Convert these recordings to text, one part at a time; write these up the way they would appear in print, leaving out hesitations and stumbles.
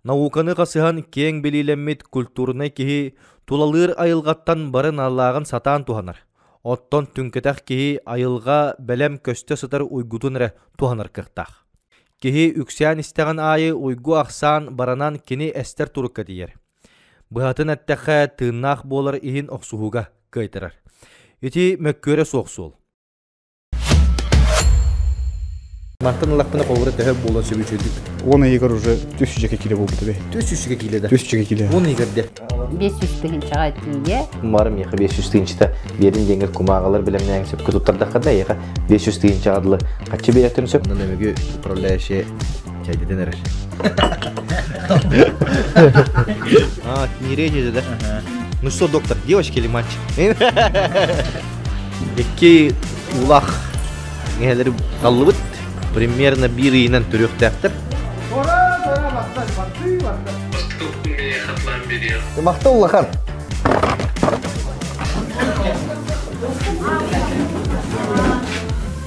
Науканы қасыған кең белилеммит культурны кихи тулалыр айылғаттан барын аллағын сатан туханар. Оттон түнкетақ кихи айылға бәлем көсті сытар уйгутуныры туханар кықтақ. Кихи үксян истеген айы уйгу ақсан баранан кини әстер турукка дейер. Бұхатын әттәққа тыыннақ болар ихин оқсуғуға кайтырар. Ити мәккөрі соқсуыл. Мартын лақпыны қолғыры тәхіп болан сөбі Он егер уже 1000 кило болып бітті бе? 400 кило да? 1000 кило. Он егерде? 500 тыгынчаға тиге. Марым еқі 500 тыгынчыта берін деңгір құмағалар білімнен сөп күтуттардаққанда еқі 500 тыгынчағадылы қатшы беретін сөп. Мұнан өмеге управляющие чайдеден әрір. Нере жеді да? Ну что, доктор, девочки или мальчик? Екке улақ нелері қалы бұд. Примерно бір иінен түрек тәқтір. Мақта ұлақан.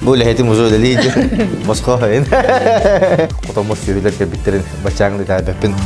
Бұл әйтім ұзы өлелейді. Мосқа қайын. Құтамыз сөйлер кәбіттерін бачаңды тәбәппін.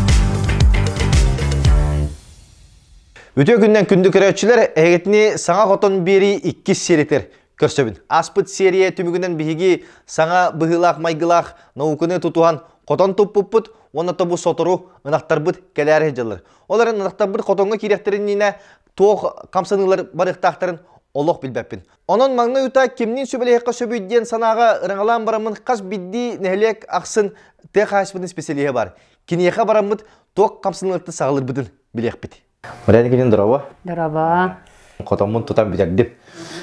Өте күннен күнді көрәтшілер әгетіне саңа қотын бері 2 серетер. Көрсөбін. Аспыт серия түмігінен бігі саңа бұғылақ майғылақ наукыны тұтуған қотон тұп-бұп-бұт, оны тобу сотыру ұнақтар бұд кәләрі жылыр. Оларын ұнақтар бұд қотонғы керектерініне тоқ қамсанылар барықтақтарын олық білбәппін. Оның маңны ұта кемнен сөбілеққа сөбүйден санаға ұрыңалан барамын қас бидді нәлек ақсын тек аспыдың специалиге бар. Кенеға барамын тоқ қамсаныларды сағылыр бұдын білек біт. Мұрайны келен дұрава? Дұрава. Қотамын тұтан бітәкдім.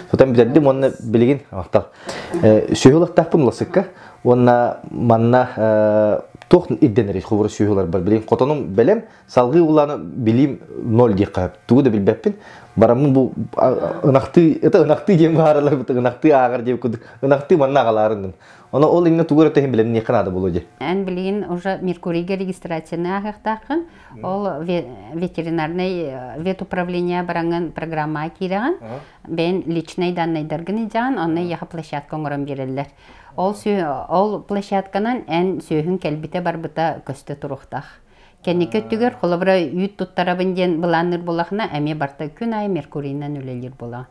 Тұтан бітәкдім, оны білеген ақтал. Сөйгіліктақпын ұласыққа, оны манна тоқ идденерес құбыры сөйгілер бар. Білеген қотаным бәлем, салғы ұланы білейм 0 дей қайып. Туғы да білбәппін. Барамын бұл ұнақты дем ғаралар, ұнақты ағар деп күдік. Ұнақты манна ағаларындым. Оны ол еңіне туғыр өтеген білем не қанады бұл өде? Ән білген уже Меркурийге регистрацияны ағықтақын. Ол ветеринарный ветуправление бараңын программа кереген. Бен личный данныйдаргын едеген, оны яғы площадка оңырын берелер. Ол площадканан ән сөйін кәлбіте барбыта көсті тұрықтақ. Кәне көттігер, қолыбыра үйт тұттарабын ден бұланыр болақына әме барта күн ай Меркурийнан өлелер бола.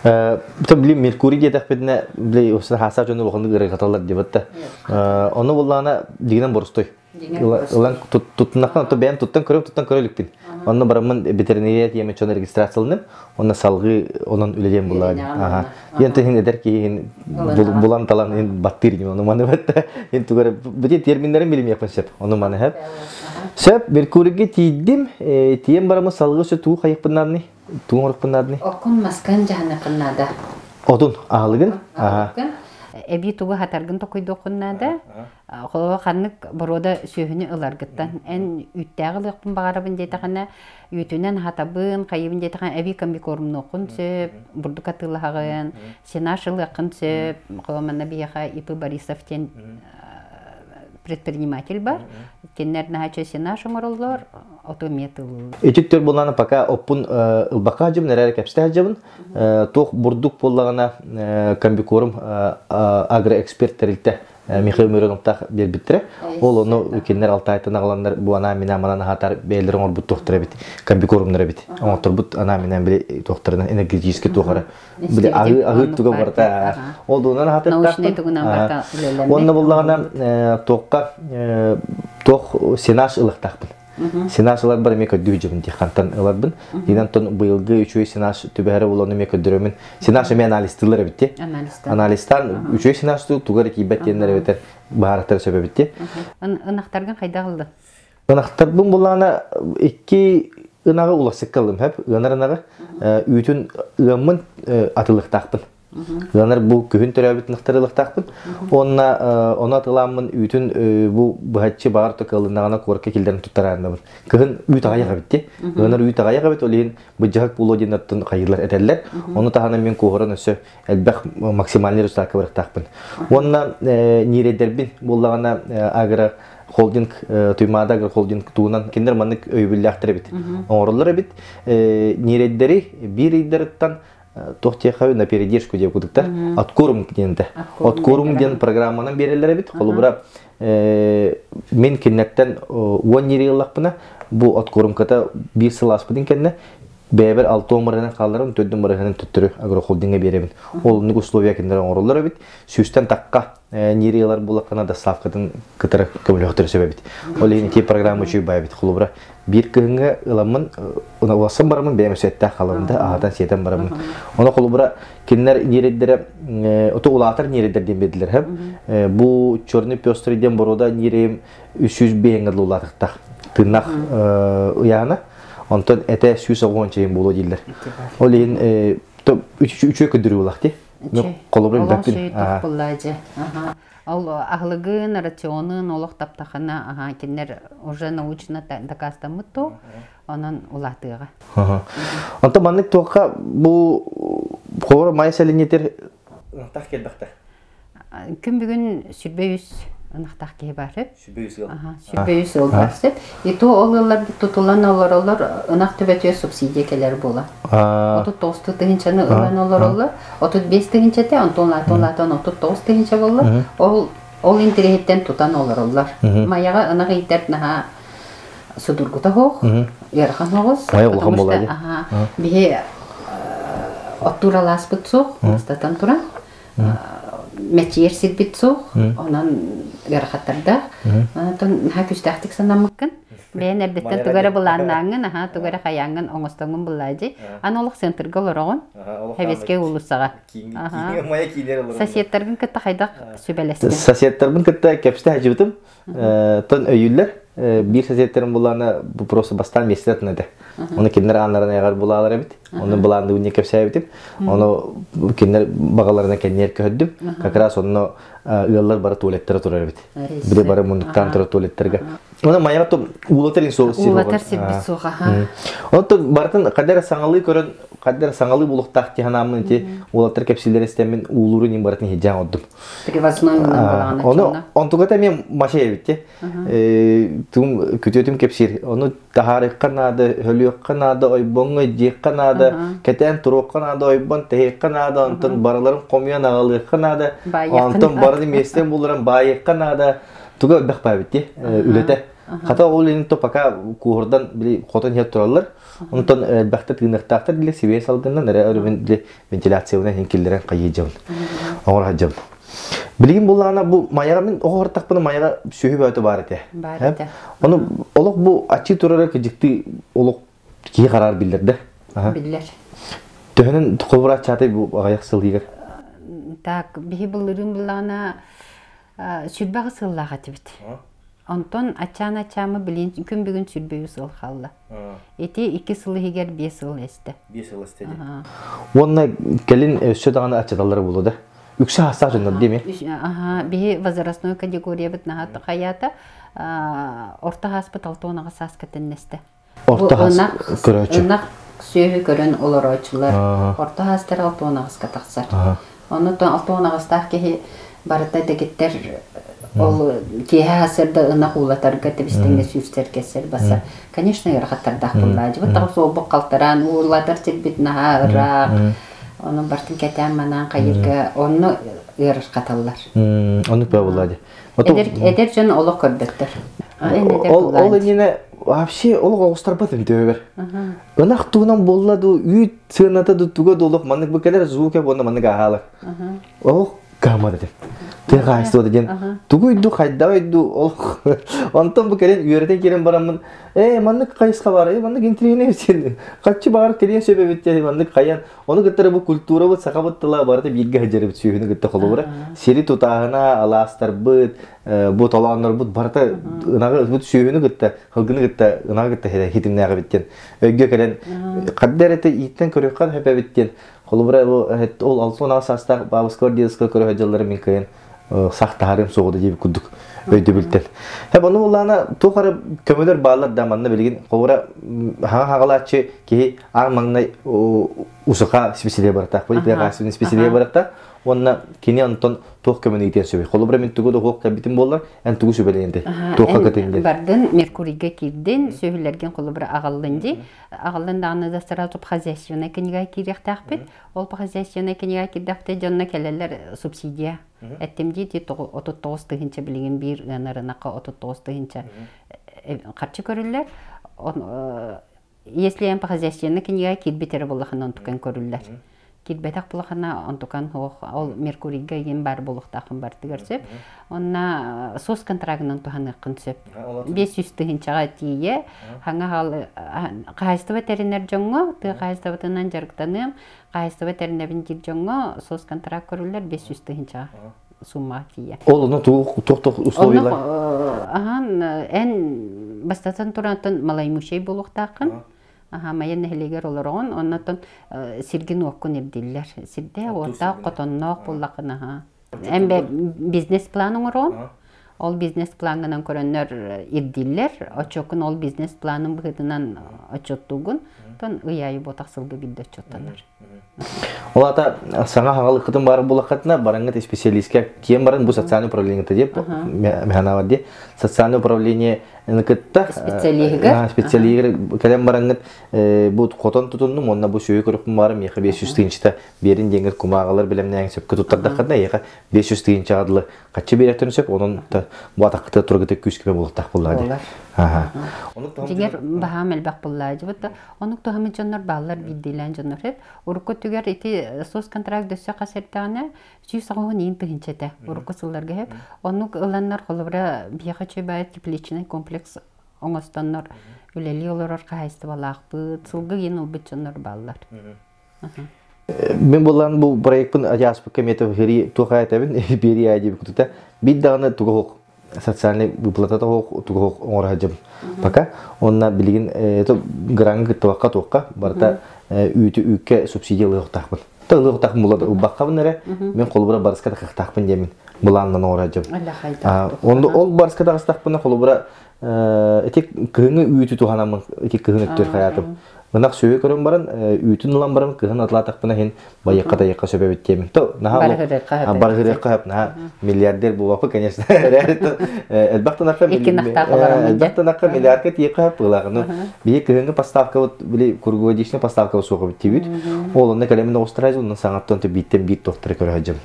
Білем, Меркурий дедек бедіне осыны хасап жөні оғынды ғыры қаталар дебатта. Оны болағына дегенен борыстой. Тұттынаққан, бәйін тұттан көрелікпін. Оны барамын ветеринария тиеме чоны регистрациялынып, оны салғы онын үлелен болағын. Енді хен әдер кейін бұлан талан баттыр дейм, оны маны бәтті. Енді түгәрі бүте терминдерін білім япын сөп, оны маны әп. Сөп, Меркурийге тейдім, тием барамын салғы сөп туғы қайықпыннарыны, туғы орықпыннарыны. Оқын маскан жағаны қыннады. Отын, ағылығын? Эби тугу хатаргын токойду окуннада, холова ханнык борода сөйүнү ыларгыттан. Эн үттәгы лыкпын багарабын дейтагана, үтүнен хатабын, кайыбын дейтаган эби комбикорумну окун сөп, бурдук атылыгын, сенашыл акын сөп, холомана бияха Ипы Борисовтен предприниматель бар. Кеннер нахачы сенаш оңороллор, отометыл. Эчиктер боланы пока оппун ылбака жабын, әрәрі кәпсті жабын, тоқ бурдук болағына комбикорум агроэксперт тәрілті Михаил Мироновтақ бербіттірі. Ол оны кеннер алтайтын ағыландар бұл ана мина мананы хатар бәйлерін ор бұт тоқтыры біт, комбикорумнары біт. Оңықтыр бұт ана минан біле тоқтырына энергетическі тоқыры. Біле ағыт туға барта. Ол дұғынан хатыр Онна болағына тоқ сенаш ылықтақпын. Сенашылар бар мека дүйжебін дихантан ыларбын. Динан тон бұйылғы үшөй сенаш түбәрі оланы мека дүрөмін. Сенаш әме аналистылар бітте. Аналистан үшөй сенаш туғары кейбәттенлер бітер бағарықтар сөбі бітте. Үнақтарғын қайда қылды? Үнақтарбын болағына екі ұнағы ұласық қалым әп. Ұнар-ұнағы үйтін ұғымын атылықтақпын. Ғанар бұл күхін төрәбіт нықтарылықтақпын. Оны атыламын үйтін бұл бұхатчы бағар тұқалынағына қорқа келдерін тұттарарындабын. Күхін үйт ағайға бітті. Ғанар үйт ағайға біт, олейін бұджағық бұл одинаттың қайырлар әтәлілер. Оны тағаны мен қоғырын өсі әлбәқ максималнер ұстақы барықтақпын. Онына нередербін болағына агра холдинг, түймада агра холдинг туғынан кендер манық өйбілі ақтыры бит. Оңырылары бит. Нереддері бір идеріттан тохтеха на передержку деп кудукта. Откорм дегенде. Откорм деген программанан берелер бит. Холубра мен киннектен 10 нириллакпына бу откормката бир сыласпыдын кенне бәбер 6 омырынан калдырым 4 омырынан төттүрү агрохолдингге беребин. Ол ник условия кендер оңроллар бит. Сүстен такка нирилар булакана да ставкадан кытыры көмөлөктөр себебит. Ол эми тип программа үчү байбит. Холубра бир кыңга ыламын унасын барамын бемесетте калымда адан сетен барамын. Оны холубра кинер нириддер ото улатыр нириддер дембедилер хем. Бу чорный пёстриден борода нирем 300 беңгел улатыкта. Тынак уяна онтон эте сүйс огон чейин боло дилер. Ол эми үчөө көдүрү улакты. Колобрен бакын. Ал ахлыгын рационын олох таптахана кинер уже научно доказанмытто онан улатыга. Онтон маннык тока бу хора майселинетер так келбакта. Күн бүгүн сүрбөйүс ынактак кээ барып. Сүрбөйүс Сүрбөйүс барып. Ито олар тутулан олар ынак төбөтө субсидия келер була. Отут тосту тыгынчаны ылан олар. Отут 5 тыгынчате, антон 39 тыгынча болла. Ол интернеттен тутан олар. Маяга ынак интернет наха судургута хох. Ярхан хогус. Потому что бие оттуралас бутсук, статан туран. Мәчер сирбитсук, онан ярахаттарда. Онан хакүстәхтик санамыккын. Бен әрбеттен тугара буланнаңын, тугара хаяңын оңостоңын буллайжы. Анолық центрга олорогон. Хәвеске улусага. Соседтаргын кытта хайдак сөбәлескен. Соседтаргын кытта кепсте хажыбытым. Тон өйүллер. Бир соседтерим буланы бу просто бастан местетне де. Оны киндер анларына ягар булалар бит. Оны буланды уне кепсә битип. Оны киндер багаларына кеннер көддүм. Как раз оны ыяллар бары туалеттер турар бит. Бире бары мундуктан турар туалеттерге. Оны маяга то улатырын соосир. Улатыр сирбит суга. Оны бартын кадер саңалы көрөн, кадер саңалы булуктак тиханамын ти улатыр кепсилер истемин уулуру ним бартын хижан оддум. Привозной булаганы. Оны онтугата мен машая битти. Тум күтөтүм кепсир. Оны тахарыкканады, хөлүкканады, ойбоңой жекканады, кетен турукканады, ойбон tehekkanады, онтон бараларын комуян агалыкканады, онтон барды местен булуран байыкканады. Туга бакпай битти, үлете. Хата ол энто пока куурдан били котон хет туралар. Онтон бакта тыгынактактар биле себе салгындан өрүбүн биле вентиляцияна хенкилдерен кайыжам. Оңор хажам. Билгин булана бу маяга мен огортак буну маяга сүйүп өтө бар эте. Оны олук бу ачы турары кыжыкты олук ки карар билдерди. Биллер. Төнүн колбура чаты бу аяк сылыгыр. Так, бихи булырын булана сүрбагы сыллага тибит. Онтон ачаны билин күн бүгүн сүрбөйү сыл халла. Эти 2 сылы эгер 5 сыл эсте. 5 сыл эсте. Онна келин өсөдаганы ачадалары болду. Үксі хастақ жөнді деме? Бе возрастной категория бит нағат қаята орта хаспит алтуынаға сасқа тіннесті. Орта хас көрөчі? Онақ сүйі көрін олар ойчылар. Орта хастар алтуынаға сқа тақсар. Оны алтуынаға стақ кеге барыта дегеттер ол кеге хасырды ынақ улатар кәтібістіңге сүйістер кесер баса. Конечно, ерқаттардақ бұллады. Бұттағы сол бұқ қалтаран, улатар сетбет наға ұрақ. Onun bartın keten manan kayırga onu yarış katallar. Onu böyle buladı. Eder can oluk körbettir. Ol yine вообще oluk oğustar batın diyor. Inak tuğunan bolladı, üyü sığınata da tuğa doluk manlık bu kadar zuğuke bonna manlık ahalar. Oluk gama dedim. Teğa istiyor dedim. Tuğuydu kaydaydı oluk. Ondan bu kadar üyerden gelen baramın manlık kayısqa var, manlık intrigine misin? Kaççı bağır keliyen söbebitti manlık kayan. Onu gıttara bu kultura bu sakabattıla barada bilgi hajarı bit suyunu gıtta kolu bura. Seri tutağına alastar bıt, bu talanlar bıt barada ınağı bıt suyunu gıtta, hılgını gıtta, ınağı gıtta hitimnağı bitten. Ögge kelen kadder ete itten körüqan hepe bitten. Kolu bura bu ol altına sasta babıskor diyeska körü hajalları min kayan. Sahtaharım soğudu gibi kudduk. Öydü bilten. Hep onu olana tuğarı kömüler bağlar damanına bilgin. Kovura hağalatçı ki ağmanına usuqa spesiliye bıraktak. Bu ipeye karşısını spesiliye bıraktak. онна кини антон туох коммунитет сөбе. Холобра мен тугу да хук кабитин боллар, ан тугу сөбеленде. Туохка катынде. Бардын Меркурийге кирден сөйлерген холобра агаллынди. Агаллын даганы да сразу хозяйственная книга кирехтахпет. Ол хозяйственная книга кирдахте жонна келелер субсидия. Әттемди 39 тыгынча билген бир янарынака 39 тыгынча карчы көрүлләр. Если я по хозяйственной книге кирбетер булахан онтукан көрүлләр. Кирбетак булахана онтукан ол Меркурийге ген бар булуктахын бар тигерсеп. Онна сос контрагынан туханы кынсеп. 500 тыгынчага тие. Хаңа хал кайсты ветеринар жоңго, ты кайсты ветеринар жарыктаным, кайсты ветеринар бин жоңго сос контракт көрүлләр 500 тыгынчага. Сумма тие. Ол оны тух условиялар. Ахан эн бастатан турантын малай мушей булуктакын. Майын нәһилегер олорон, оннан сирген оқын ирдиллер. Сирде орта котоннок буллакына. Эмбе бизнес планын орон. Ол бизнес планынан көрөннөр ирдиллер. Очокун ол бизнес планын быгытынан очоттугун. Тон ыяй ботаксылгы билде очоттанар. Олата саңа хаңалыкытын бары булакатына бараңгы специалистке кем барын бу социальный управление деп механава де социальное управление ныкытта специалистер калем бараңгы бу котон тутуннум онна бу сүйө көрүп бары меха 500 тыгынчта берин деңер кумагалар билемнен сөпкө туттардакында яка 500 тыгынча адлы качы беретен сөп онун бу атакты тургыты күскө булактак буллады. Дигер бахамел бак буллады. Онук тохамы жоннор баллар бидилен жоннор хет. Урукко түгер ити сос контракт дөссө касеттагына 100 ин тыгынчата. Урукко сулларга хеп. Онук ыланнар холобра бияхачы байт тепличный комплекс оңостоннор үлели олорор кайсты балакпы. Сулгы ген убыт жоннор баллар. Мен болан бу проекттин ажаспы комитет хери тухайтабын бери айдып кутта. Бит дагы тугук социальный выплата тугук оңоражым. Пока онна билген это гранг туакка барта үйті үйке субсидиялы оқтақпын. Тағылы оқтақпын болады. Баққабын мен қолыбыра барысқа да қақтақпын демін. Бұланынан оңырajым. Онды ол барысқа да қақтақпын қолыбыра етек күйіңі үйті туғанамын, етек күйің өттер қаятым. Мынақ сөйе көрім барын, үйтін ұлан барым, күйін атылатақпына хен байыққа дайыққа сөбе беттемін. Барғырыққа қап, миллиардер бұл вапы, конечно. Әлбақтан аққа миллиардқа тиеққа қап бұлағыны. Бейе күйінгі поставка, круглогодичный поставка соғы біттебейд. Олында кәлемін оғыстырайыз, онын саңаттан біттен бейт тоқтыры көрі әжім.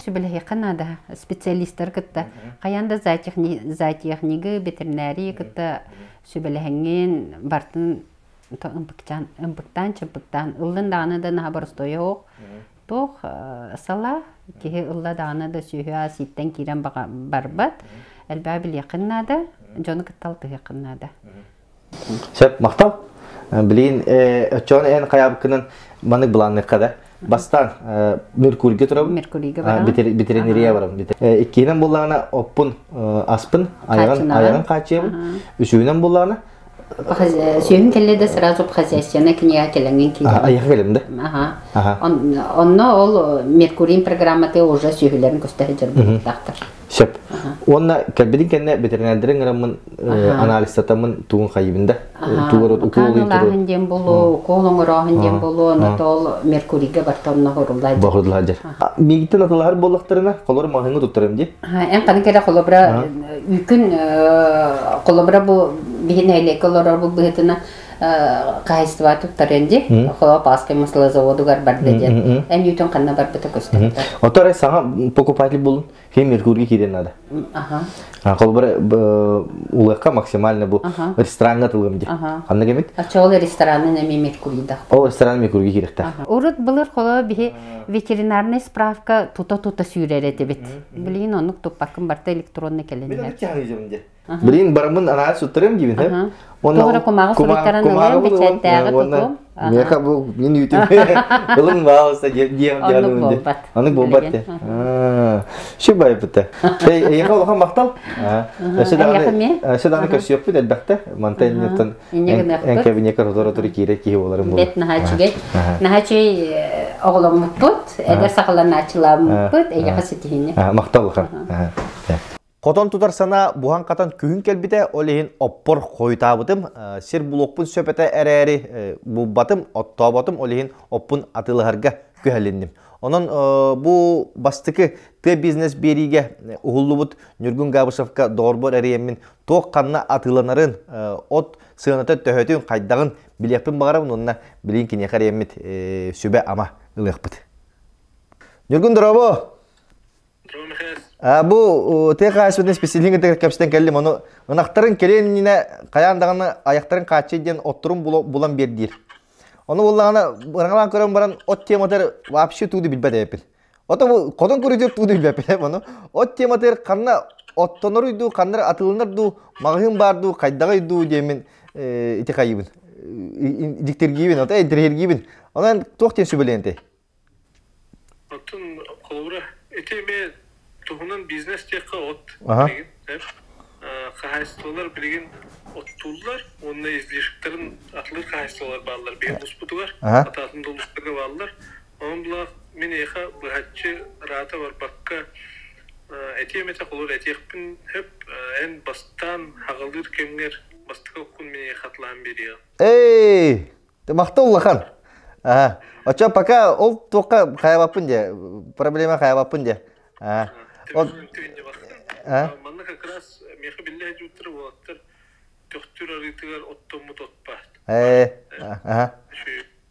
Сөбілігі қанада специалистер кітті. Қаянда зоотехнигі, ветеринария кітті сөбілігінген бартын ымпықтан, чымпықтан. Үлін дағаны да наға барыстой оқ. Тоқ сала, кеге ұлла дағаны да сүйі аситтен керен барбат. Әлбә біле қыннады, жоны кіттал тұғы қыннады. Сөп, мақтал? Білейін, өтчоны ән қаябықының манық бұланны қада. Бастан Меркурийге тұрабын? Меркурийге барам. Ветеринария барам. Еккейінен болағына оппын аспын, аяғын қачебін. Үшігінен болағына? Сүйін келеді сразу хозяйственная книга келенген кейді. Аяғы келімді? Онны ол Меркурий программаты уже сүйілерін көстері жүрбін дақтыр. Сөп. Онна кәлбеден кәне ветеринардырын ғырамын анализатамын туғын қайыбында. Қаңылағын дем болу, қолың ұрағын дем болу, ол Меркурийге бартауына ғұрылайды. Бағырдылады. Мегіттен атылағыр болықтарына қолыры мағыңы тұттырым де? Ән қаны кәрі қолыбыра үйкін қолыбыра бұл бейін әйлек олар бұл бұғытына қайыстыва тұттарынде. Қола паскай мысылы заводуғар барды ден. Ән үйтін қанна бар бұты көстірді. Отары саңа покупатель болын, хем Меркурийге кейден ады. Қолыбыра ұлыққа максимально бұл ресторанға тұлғым де. Қанна кемет? Ол ресторанын әме Меркурийда. Ол ресторанын Меркурийге керекті. Урут бұлыр қолы бе ветеринарный справка тута-тута сүйрер әті бет. Білейін онық тұппақын барта электронны кәленер. Білейін барымын анализ ұттырым деймін. Тоғыры құмағы суреттарын ұлайын бәчәттәғі тұтым. Меқа бұл мен үйтім. Бұлың бағылыста дейім дейім. Анық болбат де. Ше бай бұтты. Еға олған мақтал? Сөдағаны көрсі өп бұд әлбәқті. Мантайнеттен әңкәбінекер ұтыр кейрек кейі оларым бұл. Бет нағачыгай. Нағачый оғылым мұтпұт. Әдер сақыларын ачылам мұтпұт. Әге қасетігіне. Мақтал ұлған. Котон тутар сана бухан катан күн келбите олейін оппор қойтабытым, сер блокпын сөпеті әрәрі бұлбатым, оттабатым олейін оппын атылығарға көһәленним. Онон бу бастыкы Т бизнес бериге уһуллубут Нургун Габышевка дорбор эриеммин тоқ канна атыланарын от сыаната төһөтүн кайдагын билеппин багарам онна билин кине кареммит сүбе ама ылыхпыт. Нургун дорабо. Бу ТКС-ден специалистин капстан келдим, оны ынактарын келенине каяндаганы аяктарын качы ден оттурум булан бердир. Оны буллагана быраңлан көрөм баран от тематер вообще туду билбедепин. Ото кодон көрүдүп туду билбепин, оны от тематер канна оттонорuydu, кандар атылынырду, магын барду, кайдагайду демин ите кайыбын. Диктергибин, ото эдергибин. Онан токтен сүбеленте. Оттун колбура этеме тухунан бизнес текка от деген, кахайстолар билген оттулар, онда излишиктарын атлыр кахайстолар баллар, бен успутугар, ататын долустарга баллар. Onun bula min eha bıhatçı rata var bakka etiyemete kolur etiyekpin hep en bastan hağılır kemler bastıka okun min ehatlan beriyor. Makta ullakan. Oca paka ol toka kaya bapın diye, problema kaya bapın diye. Tüvünce bakın. Manna kakras meha billahi juttur olaktır. Töktür arıtıgar ottomut otpaht.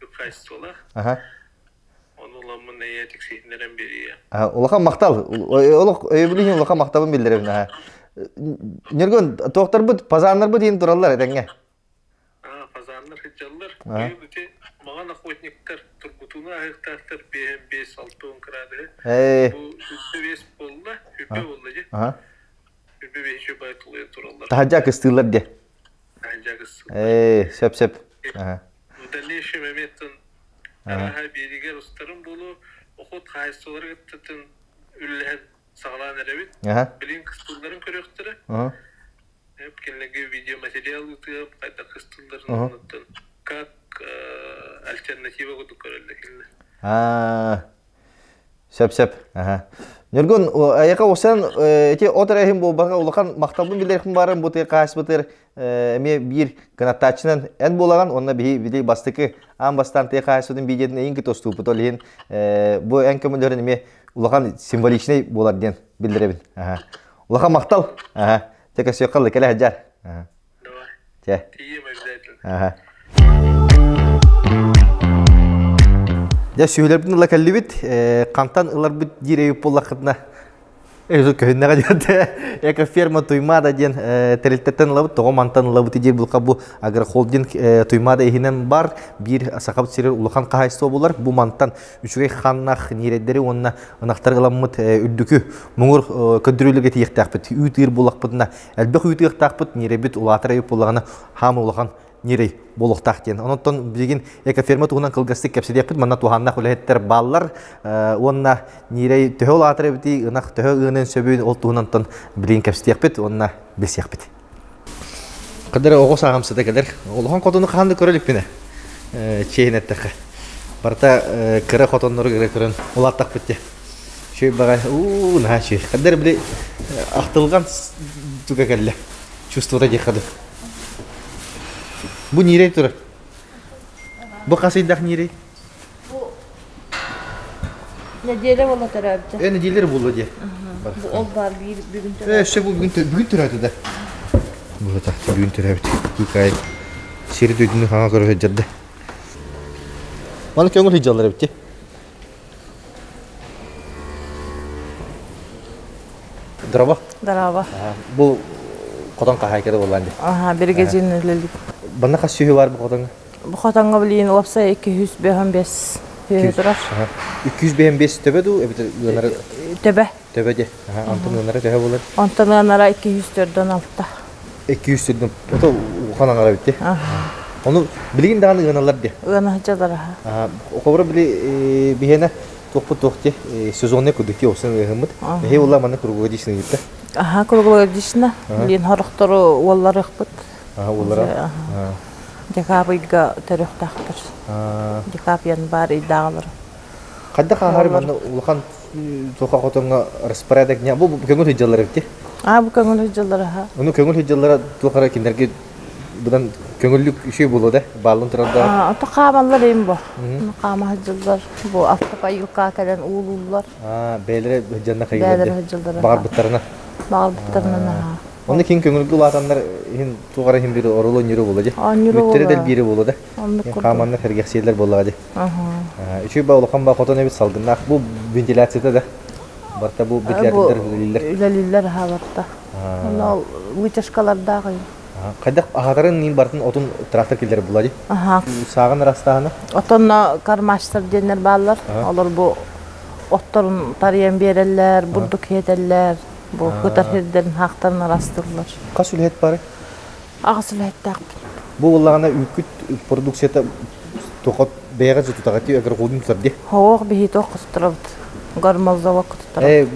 Şu kayısı ola. Onun neyetik sehinleren biri ya. Ulaka maktal. Oluk öybülüğün ulaka maktabın bildirim. Nurgun, tohtar bu, pazarlar bu deyin durallar edenge. Pazarlar hıcallar. Öybüte mağan akvatnikler, turbutunu ahıktarlar 5-6 kıradı. Bu hüppe 5 oldu, hüppe oldu. Hüppe 5 bayt oluyor durallar. Tahacak ıstılar de. Tahacak ıstılar. Söp. Bu da ne işe Mehmet'in Araha biriger ustarım bolu okut kayıstoları gittin ülhen sağlan erebit. Bilin kıstılların körüktürü. Hep kendine video materyal yutup kayda kıstılların anlattın. Kak alternativa kutu körüldü kendine. Söp. Nurgun, ayaka olsan eti oturayım bu baka ulakan maktabın bildirim barın bu TKS bıtır bir kanatçının en bulagan onunla bir video bastıkı an bastan TKS'nin bilginin en kıtostu putolihin bu en kömürlerin mi ulakan simbolikine bular diyen bildirebin. Ulakan maktal. TKS yokallı kele hacar. İyi mevzayetler. Ya sühülerbin ıla kelli bit, kantan ılar bit direyip olakıtna. Ezo köyüne kadar eka firma tuymada diyen teriltetten ıla bit, toğu mantan ıla bit diye bulka bu agar holding tuymada ehinen bar bir sakabıt sirer ulakan kahaysı obular. Bu mantan üçüge xannak niredleri onna anahtar ılamıt üddükü muğur ködürülüge tiyektak bit. Ütür bulak bitna. Elbek ütüyektak bit nirebit ulatara yop olağına ham ulakan nirey boluqtaq diyen. Ondan bilgin eka firma tuğunan kılgastık kepsede yapıt. Manna tuğanna kulehetler ballar. Onna nirey töhö olatara biti. Inak töhö ığının söbüğün ol tuğunantan bilgin kepsede yapıt. Onna bes yapıt. Kadar oğu sağamsıda kadar. Oluğun kodunu kahandı körülük bine. Çeyin ettik. Barta kıra kodonları göre kırın. Olattaq bitti. Şöyle bağa. Naha şey. Kadar bile ahtılgan tuğa kelle. Çustura yıkadı. Bu nirey turur. Bu kasıydak nirey. Bu necele valla tarafta. Neceleri buldu diye. Bu ol var bir gün tarafta. İşte bu bugün türüydü de. Bu tahtı bugün türüydü. Bu kayıt. Seri döydüğünü hana kadar hıccadı. Bana köngül hıccaları bitti. Draba. Daraba. Bu kodan kahayakada olan diye. Aha bir gecenin ölelik. Bana kaç sühü var bu kodanga? Bu katanga bilin olsa 205 sühü durar. 205 töbedu. Tebe. Tebe de. Antın onlara töbe bulur. Ondan onlara 204'den altta. 200'den. O da kananga bitti. Onu bilgin dağını ığanalar diye. Iğanahcalar. O kadar bile bir hene tohti sezonne kudukti olsun ığımıd. Hey valla bana kurgu dişine gitti. Aha kurgu dişine. Bilin harıqtırı vallar ıqbıt. Onlara. Dekabıyga teröqtaqtır. Dekabiyan bari dağılır. Kadda kahari bana ulakan toka kotonga resparadek nya bu köngül hıccaları bitti. Bu köngül hıccaları ha. Onu köngül hıccalara tokara kinderge budan Köngüllük işi bulu da balın turanda. Ota qamallar em bu. Qama hıcıllar. Bu altta yılqa kelen uğulullar. Beylere janna Bäleri kayıladı. hıcıllara. Bağır bıtlarına. Bağırdıklarına. Onu kim köngüllük ulanlar hin tuğara hin biri orulu nyürü buladı. Nyürü Mütteri bula. del biri buladı. Onu kurdu. Qamanlar hergehsiyler buladı. Aha. Üçü bağlıqan ba foto nebit salgınlar. Bu ventilasyada da. Barta bu bitlerler üliller. Üleliller ha barta. Onu vıçaşkalarda qayın. Qadak ahadарын нин бартын отун трактор келдер булады. Aha. Сагын растаганы. Otonna karmaştır denler bağlar. Olur bu otların tarayan bererler, burduk ederler. Bu hıtar herlerin haklarına rastırlar. Кас үлет бары. Ağısıl ettak. Бу уллагана үкүт продукцияда тохот бега жутагати агар гудун турди. Hoğuk bir hit okusturavd. Garmazda vakit tutarab.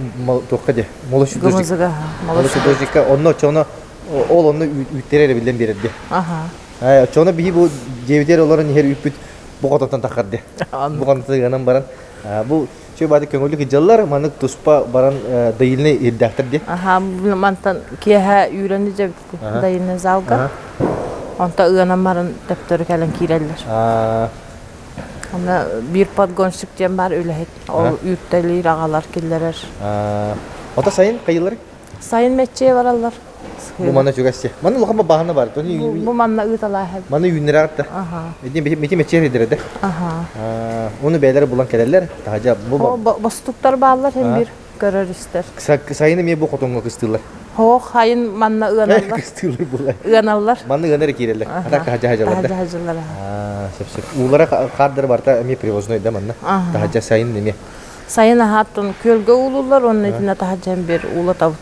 Тохкаде. Молош дожик. Gımızıga. Молош дожика онно чона ол онно үттерер билен берди. Aha. Чона бихи бу жевдер оларын хер үпүт бу кототан такарды. Бу кототан баран. Бу чөй бады көңүлүк жыллар манык туспа баран дайылны ирдактырды. Aha. Mantan kiha üyrenece bitti. Dayını zalga. Onta ığanamaran teptörü kelen kireller. Ona bir podgonşuk diyen var öyle hep. O ürtelir ağalar killerer. Ota sayın kayıları. Sayın metçeye vararlar. Bu mana çögesi. Mana lokama bahana var. Bu manna ıtalar hep. Mana yünleri arttı. Aha. Meti meçer edirdi. Aha. Onu beyler bulan kelerler. Taca bu O bastuklar bağlar hem bir görür ister. sayını me bu kotonga kıstırlar. Hoğuk hayın manna ığanarlar. Kıstırlar bular. Iğanarlar. Mana ığanır kirerler. Hatta haca hacalar da. Haca hacalar. Şep. Ulara kardır barta me prevoznoy da mana. Taca sayın neme. Sayın hattın kölge uğulurlar onun içine tahacan bir uğula tavut.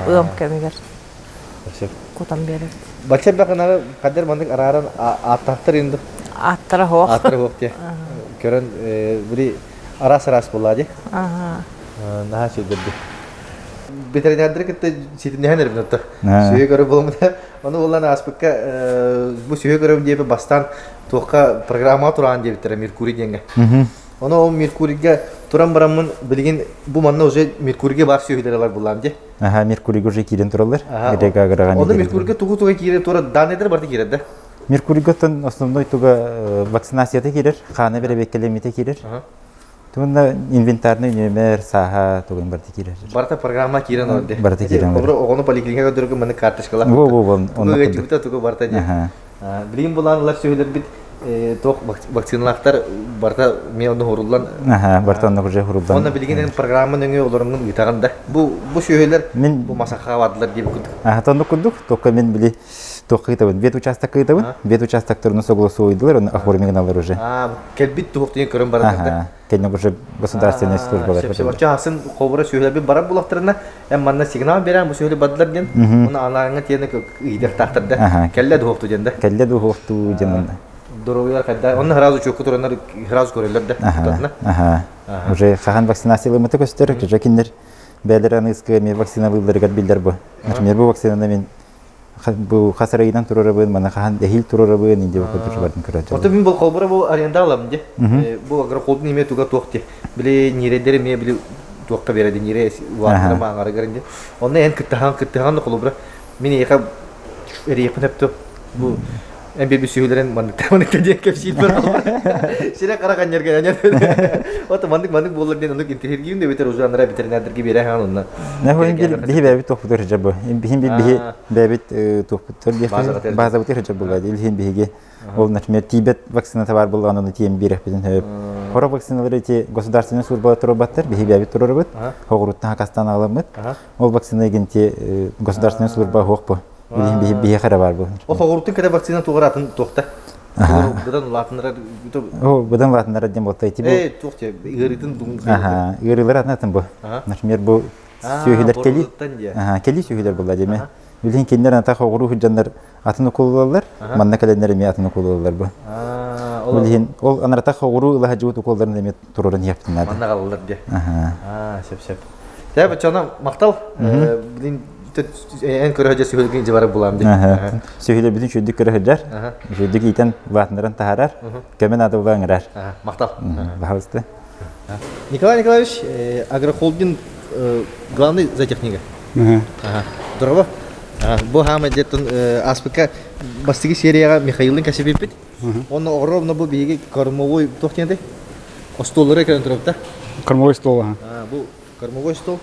Iğam kemiger. Şep. Kotan beri. Baca bakana kader mandık araran atahtır indi. Attıra hoğuk. Atır hoğuk diye. Kören biri aras aras buladı. Aha. Nah şey dedi. Veteriner kita situ ne haner benar. Suyu göre bulmadı. Onu olan aspekte bu suyu göre diye bastan toka programa turan diye bitir Merkuri diyenge. Onu o Merkuri'ye turan baramın bilgin bu manna oje Merkuri'ye var suyular bulan diye. Aha Merkuri goje kiren turallar. Gereka garagan. Onu Merkuri'ye tuğu kiren tura danedir bardı kirede. Merkuri gotan основной tuga vaksinasiyata kirer. Khana bere beklemite kirer. Tunda inventarny nömer saha tugan bardı kirer. Barta programa kiren orada. Bardı kiren. Kobra onu poliklinika götürüp mana kartışkalar. Wo Onu geçipte tuğu barta diye. Bilgin bulanlar suyular bit toq vaksinalar barta me onu horullan. Aha barta onu goje horuldan. Onu bilginin programın öngü olarının yitaganda. Bu suyular bu masaka vadlar diye bakıyorduk. Aha tanı kuduk. Toka men bili toka kitabın. Vet участок kitabın. Vet участокторunu согласуйдылар. Onu оформленалар уже. Kelbit tuğuktuğun körün barada. Aha. Kendi goje государственная служба. Şepşe hasın kobra suyular bir bara bulaktırına hem manna signal veren bu suyular badlar diyen. Onu anağına tiyene iyidir tahtırda. Kelle tuğuktu diyende. Kelle duhtu cennet. Doğrular kadar. Onun hırazı çok kuturanlar hıraz görürler de. Aha. Уже хахан вакцинациялымыты көстөр, жакиндер бәлер аныскы ме вакциналыларга билдер бу. Например, бу вакцинаны мен бу хасарайдан турарабын, мана хахан эхил турарабын инде окутуш бардын көрөт. Ото мен бул колбора бу аренда алам ди. Бу агар колдун эме туга токти. Биле нирелер ме биле токка берди нире вакына маңара гөрүндө. Онда эн кыттаган колбора. Мен эка эрепнептү. Бу en bir suyuların mandık diye kepsil var. Sira karakan yergen. O da mandık bollar diye onu intiher gibi de beter uzanlara veterinerdir gibi biri han onunla. Ne hoyun bir bebek topudur jabı. Bir bebek topudur diye bazı bir jabı var. İlhin bihige. Onlar Tibet vaksinası var bulan onu tiyem bir repedin hep. Hora vaksinaları ti государственный служба тороbattır. Bir bebek torobat. Hoguruttan Hakastan alamıt. Ol vaksinayı ginti государственный служба hoq bu. Bir xara var bu. O hogurutun kada vaksina tuğratın toqta. Budan latınlara O budan latınlara dem boltay ti bu. Toqta ıgırıtın dum. Aha, ıgırılar atnatın bu. Например, bu söhüler keli. Aha, keli söhüler bulla deme. Bilin kendiler ata hoguru hujjanlar atını kullanırlar. Manna kalenler mi atını kullanırlar bu. Bilin ol anarata hoguru la hajut kullanırlar deme tururun yaptınlar. Manna kalırlar diye. Aha. Şep. Tabi çana maktal bilin en körece söylediğin civarı bulam diye. Söhüler bütün şöydük köreceğler. Şöydük iten vatnların taharar. Kemen adı bulanırar. Maktal. Bahalısты. Николай Николаевич, Агрохолдинг главный зоотехника. Здорово. Bu hama jetun aspeka бастыгы серияга Михаилдин кәсебеппит. Оны оровно бу биги кормовой тохтенде. Остоллары экен туруп да. Кормовой стол, ага. Бу кормовой стол.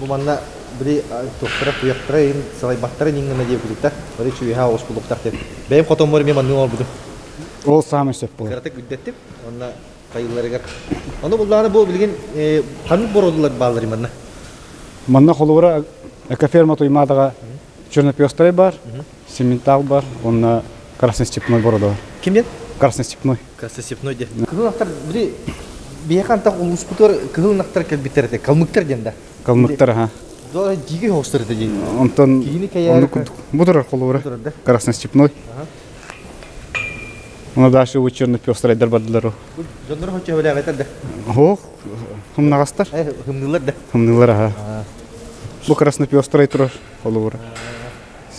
Бу манна бри тохтара туяктара ин салайбаттары ниңгеме деп күдүк да. Бри чуйха оспулуктак деп. Бем котомор мен манны олбуду. Ол самый сеп бол. Каратек үддеттип, онна кайыларыгар. Оны булланы бу билген канып бородулар баллары манна. Манна холура экоферма туймадага чернопёстрый бар, сементал бар, он красностепной борода. Кимден? Красностепной. Красностепной де. Кылнактар бри бияхан так улуспутор кылнактар келбиттерде, калмыктар денда. Калмыктар, ага. Дора диги хостырды дей. Онтон Кийини каяр. Будур холура. Красностепной. Он дальше у чернопёстрый дербадылары. Жондар хоча беле айтады. Ох, хымнагастар. Хымнылар да. Хымнылар, ага. Бу краснопёстрый тур холура.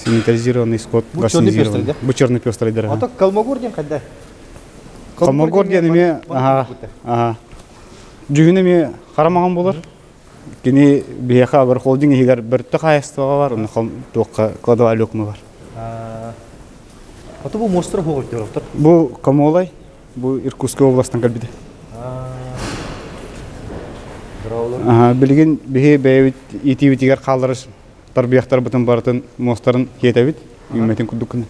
Синтезированный скот, краснизированный. Бу чернопёстрый дер. А то Калмогорден кайда? Калмогорден эме, ага. Жүгүнеме карамаган болор. Кини бияка бір холдинг егер бір тахайстыга бар, оны тоққа кодовалюкмы бар. Аты бу мостр хогот дөрөптөр. Бу Камолай, бу Иркутской областынан келбиде. Ага, билген бие бейбит итибитигер калдырыш тарбияктар бутун бартын мостарын кетебит, үммөтүн кудукун.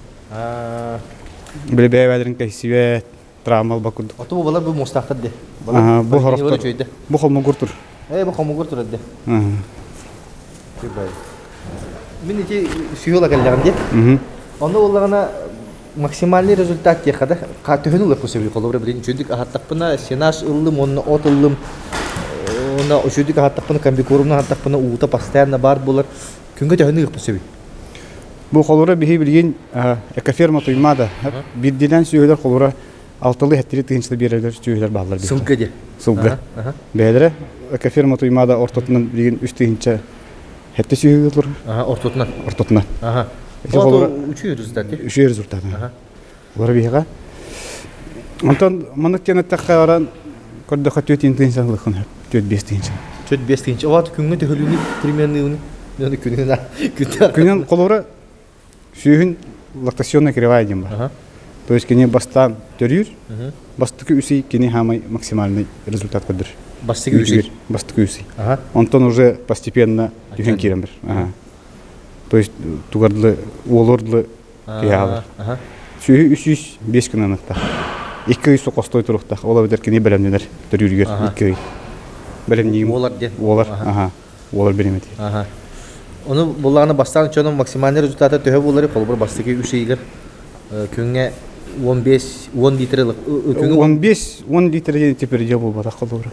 Биле бейбадырын кайсибет, травмал бакудук. Аты бу балар бу мостактыр де. Ага, бу хороктор. Бу холмогуртур. Бу холмогуртур де. Мен ити сүйөла келген де. Оны уллагана максимальный результат текада катыгынылы посеби колобра билин чөдүк ахаттакпына сенаш ыллым онна от ыллым онна чөдүк ахаттакпына комбикорумна ахаттакпына уута постоянно бар болар күнгө төгөнүк посеби. Бу колора бихи билген экоферма туймада биддилен сүйөлөр колора алтылы хеттери тыгынчылы берелер сүйөлөр балдар. Сылка де. Сылка. Бедре экоферма туймада ортотунан билген 3 тыгынча хетте сүйөлөр. Ортотунан. Ортотунан. Ол үчүү результат. Үчүү результат. Олар бига. Антон маны тенеттакка баран көрдө хатөтин тынсаңлыкын 4-5 тынча. 4-5 тынча. Ат күнгө төгөлүнү примерно уну күнүн колора сүйүн лактационная кривая дем бар. То есть кене бастан төрүр, бастыкы үсүй кене хамай максимальный результат көдөр. Бастыкы үсүй. Бастыкы үсүй. Антон уже постепенно түгөн кирембир. То есть тугарлы олордлы кыялар. Сүйү 305 күн анакта. 2 үй сокостой турукта. Ола бедер кене белемнелер төрүргөр 2 үй. Белемнигим олар де. Олар, олар беремет. Оны булланы бастан чоно максимальный результаты төһө болары колбур бастыгы үсүйгөр күнгө 15-10 литрлык күнгө 15-10 литр теперь жабыл бата колбур.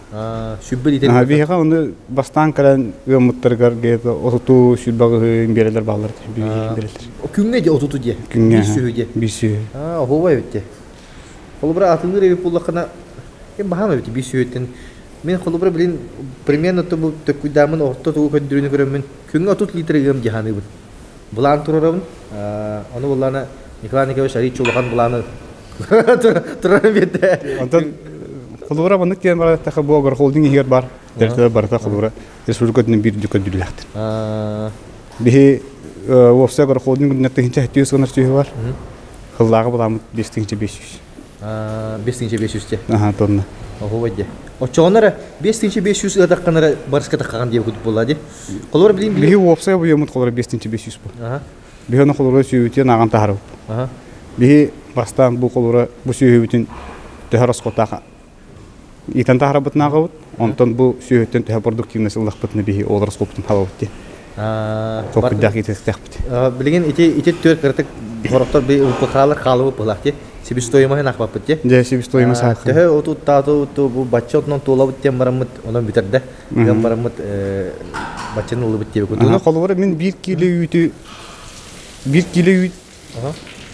Сүббе литр. Бияга оны бастан калан өмүттөргөр гет отуту сүббагы берелер балдар берелер. Күнгө де отуту де. Күнгө. Бисү. Хобай битти. Колбур атыңы реп буллакына кем бахама битти бисүөттен. Мен колбур билин примерно ту төкүдамын орто туу көндүрүнү көрөмүн. Күнгө 30 литр гем жаханыбын. Булан турарабын. Аны булланы Николай Николаевич Аричулган буланы турарым бетте. Антон колбур баны тен бар тахы богор холдинг егер бар. Дертер бар та колбур. Республикадан бир дүкөдүләктер. Бихи офсагор холдинг нәтиҗә хәтте сөннәр сөйе бар. Хыллагы буламы 5500. 5500 те. Тонна. Оховаде. Очонара 5500 адакканара барска таккан деп күтүп болады. Колор билин бихи офсаг буймут колор 5500 бу. Бихи на колор сөйүтен аган тахарып. Бихи бастан бу колор бу сөйүтен тахарас котака. Итан тахарабытна габыт. Онтон бу сөйүтен тахар продуктивность ыллакпытны бихи олар скоптун халабыт. Топдак итестекпит. Билген ите төр кыртык хороктор бе упахалар халыбы булакты. Себестоимость нахпапыт те. Да, себестоимость хак. Тэ отут тату бу бачотнон толабыт тем марамыт, онон битерде. Гам марамыт бачын улыбыт те көтүнө. Колор мен 1 кило үтү 1 кило үт.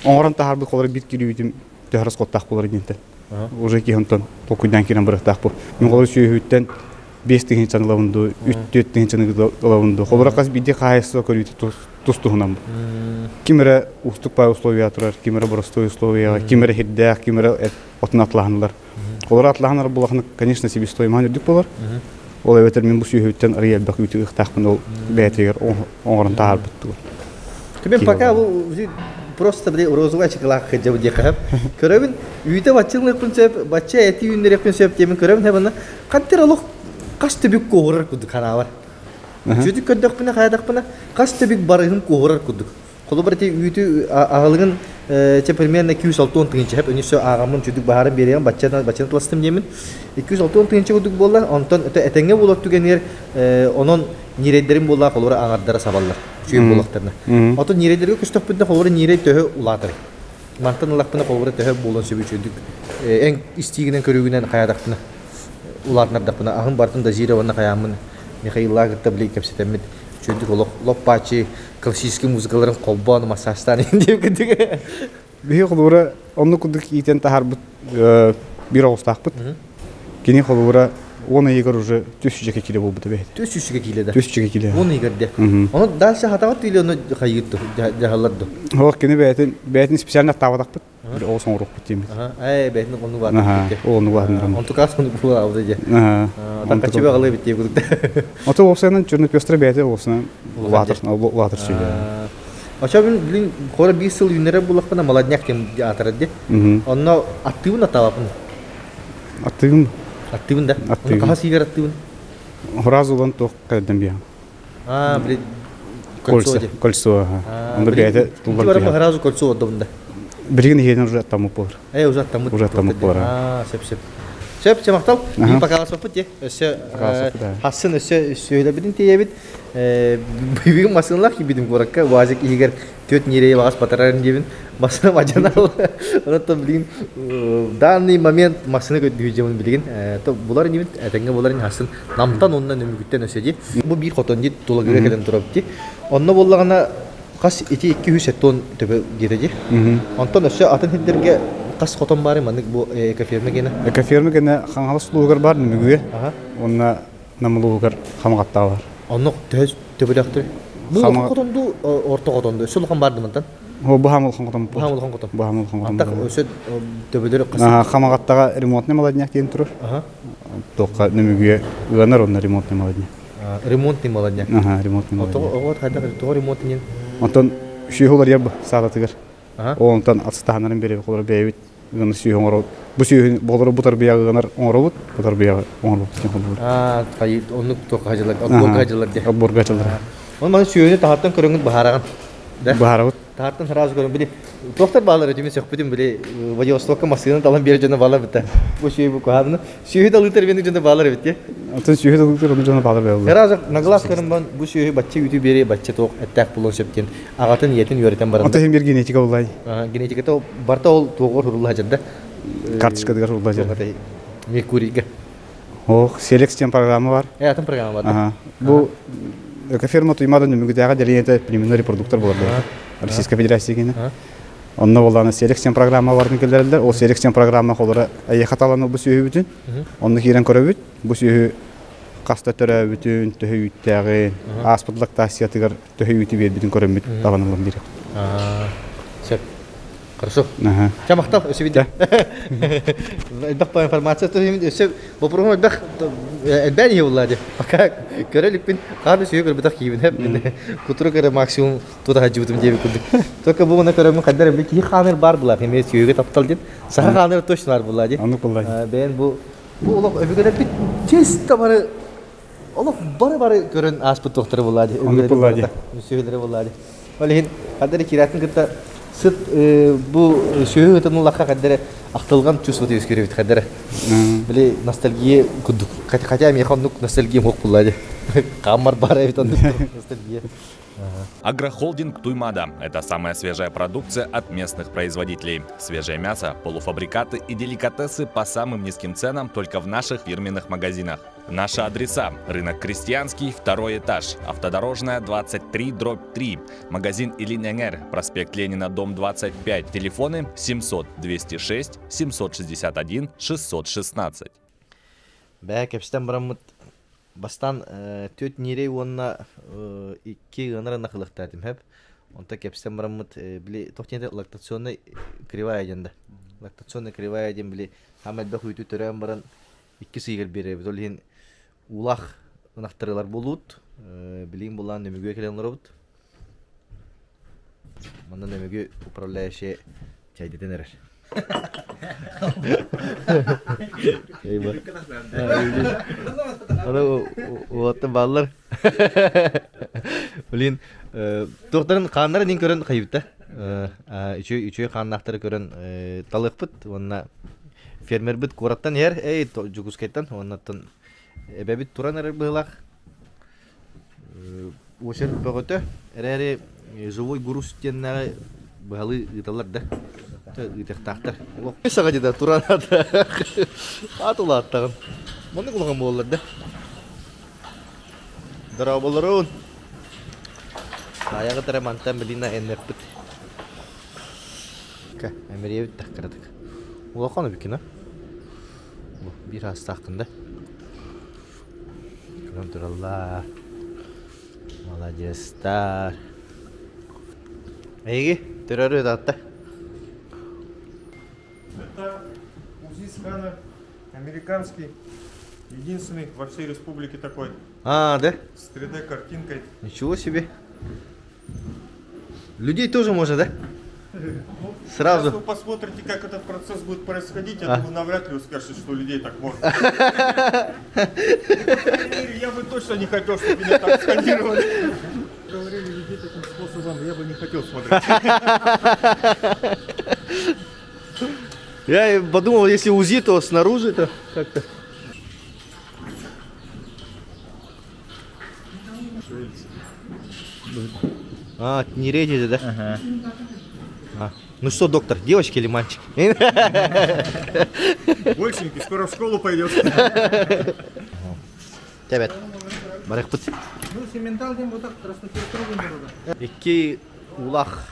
Оңран тахарбы колор 1 кило үтүм тахарас коттак болор генте. Уже ки онтон токудан кирен бырыктак бу. Мен колор сүйүттен 5 тыгын чанлавынды, 3-4 тыгын чанлавынды. Колор каз биде кайсы көрүтү тустугунам. Кимере уступай условия турар, кимере простой условия, кимере хиддак, кимере отнатлаһанлар. Колор атлаһанлар булахны, конечно, себестоимость дик болар. Ол эветер мен бу сүйүттен реал бак үтү ыктакмын ол бетегер оңран таар бутту. Кемен пока бу просто бли розовый шоколад хеджабы декап. Көрөбүн үйдө бачылыкпын сөп, бача эти үйүндөрөкпүн сөп демин көрөбүн хабана. Кантер алык касты бик коорар куду канавар. Жүдүк көддөкпүнө каядакпына касты бик барыгын коорар куду. Колу бар те үйдө агылыгын те примерно 260 тыгынча хеп өнүсө агамын жүдүк баарын берген бачадан пластым демин. 260 тыгынча кудук болла, онтон этеңге болот түгенер онон нирейдерин болла колора аңардара сабаллар. Чүйүн болактарына. Ото нирейдерге көстөкпүндө колора нирей төһө улатыр. Мантан лакпына колора төһө болон сөбүчүдүк. Эң истигинен көрүгүнөн каядакпына улатнардакпына агын бартын да жиревана каямын. Михаил Лагерта блей кепсетемит. Чүйдүк лоппачи классический музыкаларын колбон массажтан деп кеттик. Бие колора онну кудук итен тахарбыт бир огустакпыт. Кини колора оны егер уже 1000 кило болбут бе. 400 килода. 1000 кило. Оны егерде. Оны дальше хатагат или оны хайыттı, жахаллады. О, кини бетин специально тавадакпыт. Бир ол соңурук битем. Бетин onu var. Onu var. Он только onu bu avda же. Там качыбы кылып битти кудукта. Ото болсанан чөрнөп пестре бете болсун. Ватыр сүй. Ачабын билин кора 1 жыл үнере булакпана молодняк тем атырды. Онно активно тавапын. Активн да. Оны каха сигар активн. Хоразулан ток кадам бия. Блин. Кольцо. Онда бете тулбар. Тулбар хоразу кольцо оддомда. Бирген еден уже таму пор. Уже таму пор. Сеп. Сеп чамактал. Би покалас попут же. Хасын сөйлө бидин тиебит. Бигин масыллар ки бидин коракка вазик игер төт нерее багас батарарын дебин. Масына мажанал. Онто билин данный момент масына көдүжөмүн билген. То булар дебит этеңге буларын хасын намтан ондан өмүгүттен өсөдү. Бу бир хотон дит тулагыга келем турупти. Онно боллагана кас 200 тонн төбө кетеди. Онтон өсө атын хиддерге кас хотон бары манык бу экоферма гене. Экоферма гене хаңалыс лугар бар ንምүгүе. Онна намылугар хамгатта бар. Онно төбөлөктүр. Бу хотонду орто хотонду сулхан барды мынтан. Бу хамыл хотон. Бу хамыл хотон. Антак өсө төбөлөр кас. Хамгаттага ремонтный молодняк кен турur. Тока ንምүгүе ганар онна ремонтный молодняк. Ремонтный молодняк. Ремонтный молодняк. Вот хайда то ремонтный. Онтон шүйхолар яб саататыгар. Онтон ацтаанарын берип колор бейбит. Ганы шүйхоңор. Бу шүйхөн болор бутар биягынар оңоробут, бутар биягы оңоробут кен колор. Кайы онну тока хажылар, отборгажылар де. Отборгажылар. Он мана шүйхөнү тахаттан көрөнгөн бахараган. Бахараган. Тахаттан сразу көрөн били. Доктор балары жеме сөкпүтүм били. Владивостокка машина талан бере жана бала бит. Бу шүй бу кадны. Шүйхө далытыр бени жана балары бит. Атын шүйхө далытыр жана балары бит. Сразу на глаз көрөн бу шүйхө бачча үтү бере бачча ток эттак булон сөптен. Агатын ниетин үйрөтен барам. Ата хем бер генетика булай. Генетиката барта ол тогор хурулла жада. Карточка дагар хурулла жада. Меркурийге. Ох, селекция программа бар. Атын программа бар. Бу экоферма туймадан мүгүдага делегенте племенной репродуктор болот. Российская Федерация гене. Онно боланы селекция программа барын келдерлер. Ол селекция программа колора айхаталаны бу сүйү бүтүн. Онны кирен көрөбүт. Бу сүйү каста төрө бүтүн, төһө үттәге, аспытлык тасиятыгар төһө үтү бербитин көрөмүт табанылым бирек. Сеп. Хорошо. Чамактал өсөбүдө. Элбак по информация то өсөп, бу программа элбак элбани булады. Пока көрөлүкпүн, кабы сүйү көрбөтөк кийбин хеп. Кутуру көрө максимум туда хажыбытым деп күндүк. Только бу мына көрөмүн каддар бик камер бар булар. Эме сүйүгө таптал деп. Сага камер точно бар булады. Аны булады. Бен бу улук өбүгөнө бит чисто бары улук бары көрөн аспыт доктору булады. Аны булады. Сүйүлөрү булады. Олин каддар киратын кытта Сыт бу шүйө тынылакка кадере актылган чувство өскөрөбүт кадере. Били ностальгия кудук. Хотя мен хонук ностальгия мок булады. Камар бар бит ностальгия. Агрохолдинг Туймада – это самая свежая продукция от местных производителей. Свежее мясо, полуфабрикаты и деликатесы по самым низким ценам только в наших фирменных магазинах. Наши адреса: рынок Крестьянский, 2-й этаж, автодорожная 23/3, магазин Илиненгер, проспект Ленина, дом 25, телефоны 700 206 761 616. Бәкепстен барамыт бастан төт нерей онна 2 гынарына кылыктадым хеп. Онта кепстен барамыт били токтенде лактационный кривая жанда. Лактационный кривая дем били хамет бак үтү төрөм баран 2 сыйгыр беребиз. Ол ен улах ынактырылар болут. Билим булан немүгө келен олорбут. Мандан эмеге управляющий чайдетен эрер. Вот баллар. Блин, тоқтарын қаннары нен көрін қайыпта. Үчөй қаннақтары көрін талық бұд. Онына фермер бұд қораттан ер, жүгізкеттен. Оннаттан әбәбіт тұран әрі бұғылақ. Ошер бұғыты әрі живой груз теннағы бұғалы ұйталар да. Үйтектақтар. Саға деді тұран аты. Атыла аттағын. Мұны құлған болылар да. Дырау болырын. Аяғы тарамантан біліна әнлеп бұд. Әмірие бүт таққырадық. Ола қаны бүкіна? Bir hasta hakkında. Kontrollar. Молодецтар. Эйги, терроры датта. Это УЗИ-сканер американский, единственный во всей республике такой. Да? С 3D-картинкой. Ничего себе. Людей тоже можно, да? Сразу. Если вы посмотрите, как этот процесс будет происходить, я думаю, навряд ли вы скажете, что людей так можно. Я бы точно не хотел, чтобы меня так сканировали. Говорили людей таким способом, я бы не хотел смотреть. Я подумал, если УЗИ, то снаружи, то как-то. Не редите, да? Ага. Ну что, доктор, девочка или мальчик? Большенький, скоро в школу пойдет. Ребят, барах путь. Ну, сементал дем вот так, тростокертрогын burada. Икки улах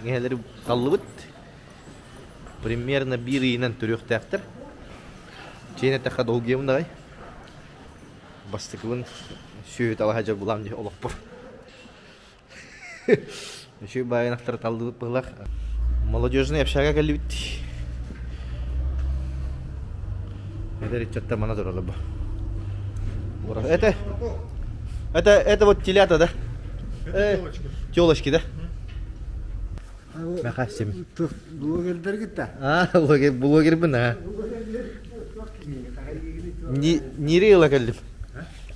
гелери каллыбыт. Примерно бир ийинен түрөктәктер. Чейне таха долгемдай. Бастыкын сүйөт алажа булам ди олоқпур. Еще байнақтар талдыбыт булак. Молодежный общага келбит. Это речетта мана туралы бу. Это вот телята, да? Тёлочки, да? Макасим. Блогердер гитта. Блогер бына. Нирейла калдим.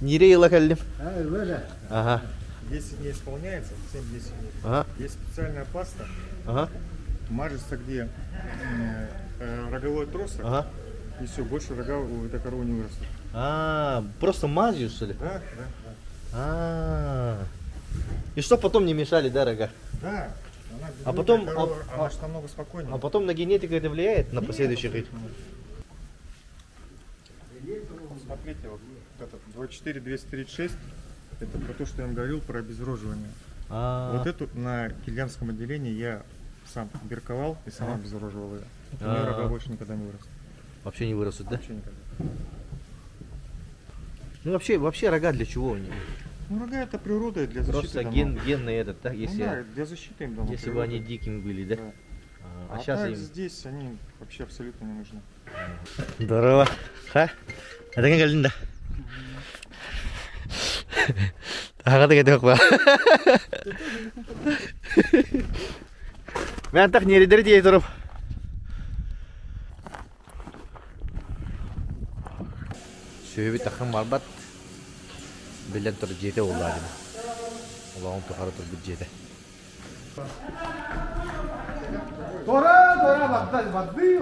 Нирейла калдим. Ага. Если не исполняется, 7-10 дней. Ага. Есть специальная паста. Ага. Мажется где роговой трос. Ага. И все, больше рога у этой коровы не вырастут. Просто мазью, что ли? Да. И что потом не мешали, да, рога? Да. А потом, она же намного спокойнее. А потом на генетику это влияет на последующих? Смотрите, вот этот 24236, это про то, что я вам говорил про обезроживание. Вот эту на кильянском отделении я сам берковал и сам обезроживал ее. У нее рога больше никогда не вырастут. Вообще не вырастут, да? Вообще никогда. Ну вообще рога для чего у них? Ну рога это природа для защиты. Просто генный этот, да? Если, да, для защиты им дано. Если бы они дикими были, да? А сейчас так им... здесь они вообще абсолютно не нужны. Здорово. Это как Галинда? Ага, так это как Мен так не редер дей тұрып. Сөйбі тақын марбат. Білен тұр жете олар деді. Олағын тұқары тұр бүт жете. Тора, воды.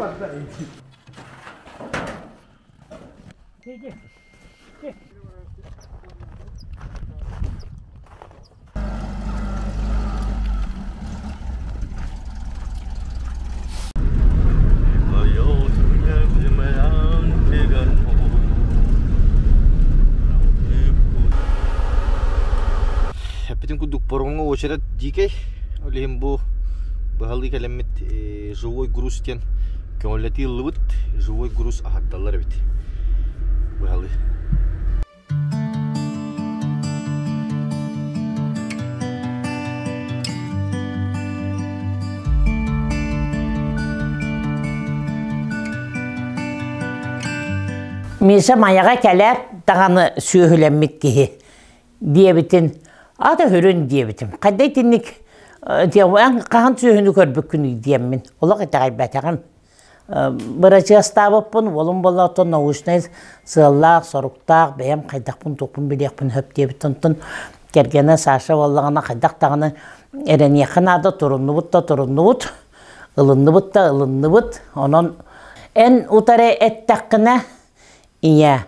Битин кудук поргонго очерет дикей. Олем бу бахалды келемет живой груз кен көңөлети лыбыт, живой груз ахатталар бит. Бахалды. Миша маяға кәләр тағаны сүйhüленмек кеһи. Диебитин ата хүрін диебитим. Қайдай тинник Diyen kahan tüyünü körbükünü diyem min. Ola gitagay betağın. Bıracı astabıpın, olum bolatın, nauşnayız, sığallaq, soruktaq, beyem kaydaqpın, topun bilekpin, höp diye bitintın. Gergene saşa vallağına kaydaq dağını eren yakın adı turunlu but, ılınlı but. Onun en utare ettakına iya.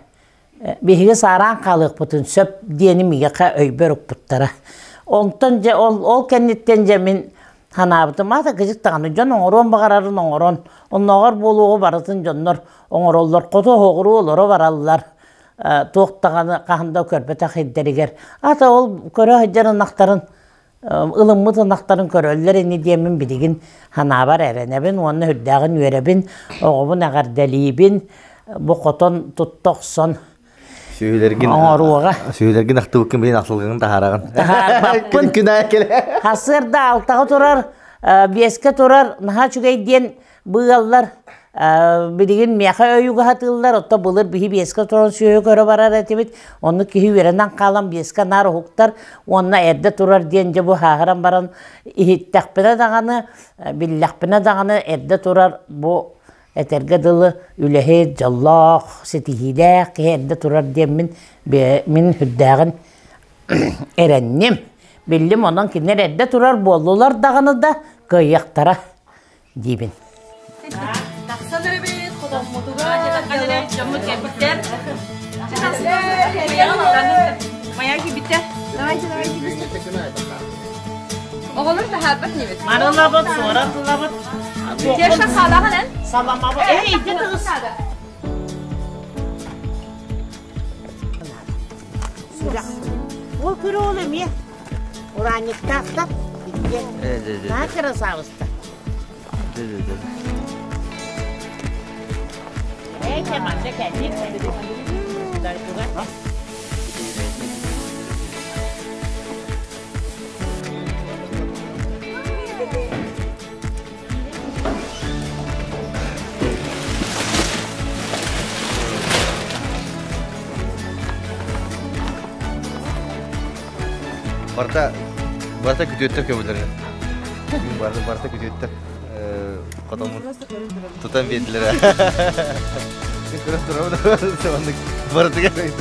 Bihigi saran kalık butun, söp diyeni miyaka öybörük buttara. Ondan ol kenditten min hanabıtım ata gıcık dağını can oğron bağırarın oğron. Onlar boluğu baratın canlar. Onlar ollar kodu hoğuru oları varallar. Toğuttağını kahında körpete hidderiger. Ata ol körü hıccarın naktarın ılımıdı naktarın körölleri diyemin biligin hanabar erenebin. Onu hüddağın verebin. Oğubun ağar delibin. Bu koton tuttoqson. Söylergin aktı beyin asılgın taharağın. Taharağın. Günah kele. Hasırda altağı turar, beske turar, naha çügey diyen bığallar, bilgin miyaka öyüge hatırlar, otta bulur bihi beske turan süyü körü barar etibit, onu kihi verenden kalan beske nar huktar, onna erde turar diyence bu hağıran baran ihittakpine dağını, billakpine dağını erde turar bu eterge dılı ülehe callaq, setihide erde turar diyen min hüddağın erennim. Bildim ondan ki nerede turar bollular dağını da kıyıktara dibin. Taksana bir kodam motoga kadere camı kepikler. Maya gibi bitti. Oğlum da haber ne bit? Maralabat, soralabat. Yaşa kalahan. Salamabat. İyi de kız. O kuru oğlum ya. Uranlık tahta. Ne krasavısta. Kemal de kendi. Barta kütüyetler köbüleri. Barta kütüyetler. Kodamın tutan biyetleri. Kırıs duramadı. Barta gelmeydi.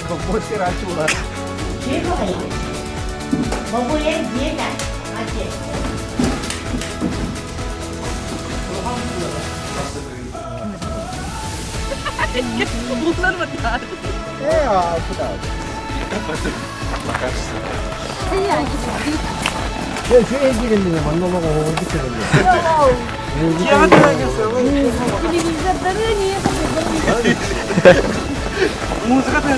Komposter açılar. Bu yer diyeler. Hadi. Bunlar mı daha? Ya, bu da. Ya şu ilgilendi mi? Bana bak o bitirelim. Ya da geçiyor. Televizörde niye bakıyorsun? Müzik atıyor.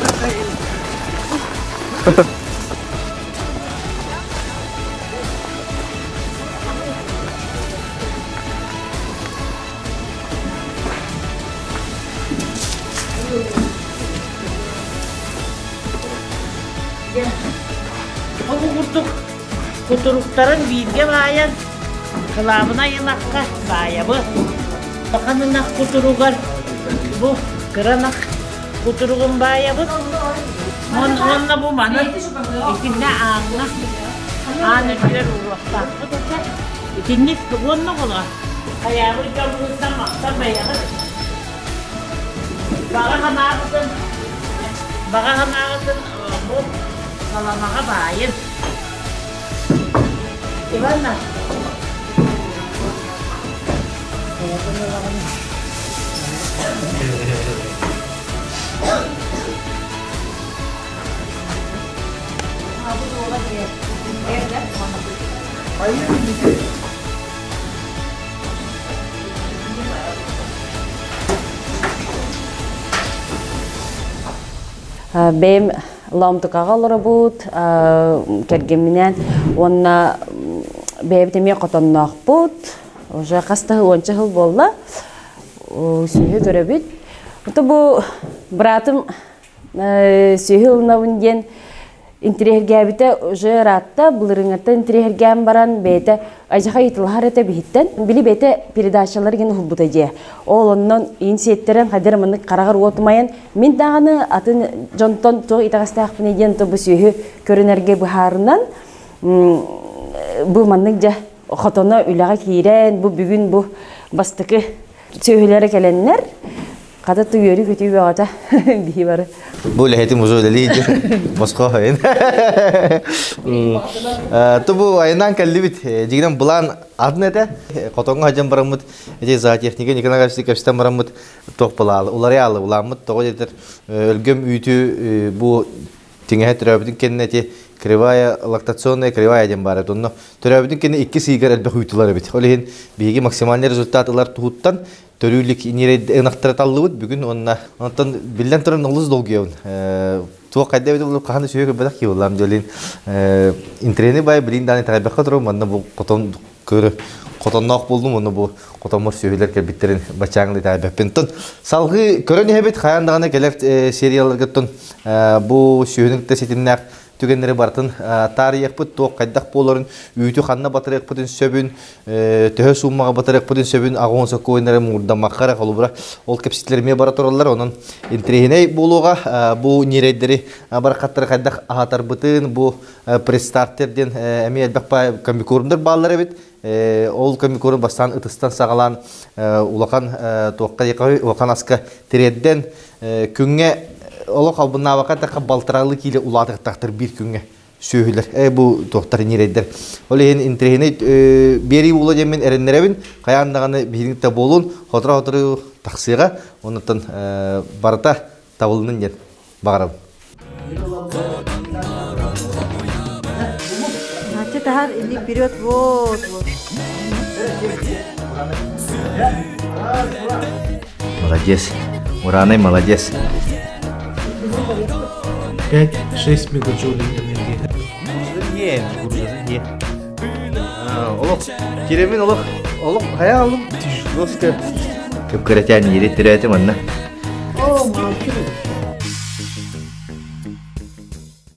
Kuturukların bilge bayan, kılavına yılakka baya bu. Bakanınak kuturugar, bu kıranak kuturugun baya bu. Onunla bu manın ikinde ağına, ağına birer uğrakta. İkinde onunla kola. Ayağı camımızdan maktan bayağı. Baka hanağıdın bu kalamağa bayın. Ivana. Benim lamtıkağa lora bud, kergeminen, ona бәбитеме котоннохпут. Уже кастагы 10 жыл болла. Сүйе көрөбүт. Ото бу братым сүйүлнавын ден интерьергәбите уже ратта булырыңарта интерьергәм баран бете ажаха итылхар эте биттен били бете передачалар ген хубута же. Ол оннон инсиеттерен хадер мын карагар отмайын. Мен даганы атын жонтон то итагастакпын ден то бу сүйү көрүнөргө бухарынан бу маннык же хотона үлага кирен бу бүгүн бу бастыкы сөйләре келеннер. Када түйөрү көтүбү ата бии бар. Бу лехетим узу делиже. Москва хайн. Тубу айнан каллибит. Жигден булан аднете. Котонго хажам барамыт. Эже за техника никанагасты капстан барамыт. Ток булалы. Улар ялы уламыт. Того жетер өлгөм үйтү бу тиңе төрөбүдүн кеннети кривая лактационная кривая дем бар. Тонно төрөбүдүн кенне 2 сигар элбе хуйтулар бит. Олehen биги максималный результатлар туттан төрүлүк инерет энактраталлыбыт бүгүн онтон билден туран улус долгуябын. Туо кайда бит бул каханы сүйөгө бадак киулам жолин интернет бай билинданы тарабакка турум манда бу котон көрө котоннок болдум оны бу котомор сүйөлөр келбиттерин бачаңды табаппентон салгы көрөнү хебет хаяндаганы келер серияларгаттон бу сүйөнүктө сетиннак түгеннери бартын тарих бут ток кайдак болорун үйтү ханна батырык бутун сөбүн төһө суммага батырык бутун сөбүн агонса койнары мурда макара колубра ол кепситлерме бара туралар онун интерней болууга бу нерейдери бар каттар кайдак атар бутын бу престартерден эми элбакпа комбикорумдар баалар бит ол комбикорум бастан ытыстан сагалан улакан токка якы улакан аска тередден күнгө Олық албына вақытта балтыралы келі уладықтақтыр бір күнге сөйлер. Бұл тоқтар нерейдер. Олеген интернет бері болу демен әрінлеребін, қаяндағаны бейінікті болуын, хотыра-хотыры тақсыға, онытын барыта табылының ден бағарам. Тахар, иди вперед, вот. Молодец. Ураной молодец. 5-6 мегаджоулей энергии. Олық, керемен олық, қая алым? Көп көретен ері түрәтім онна. О, малтын.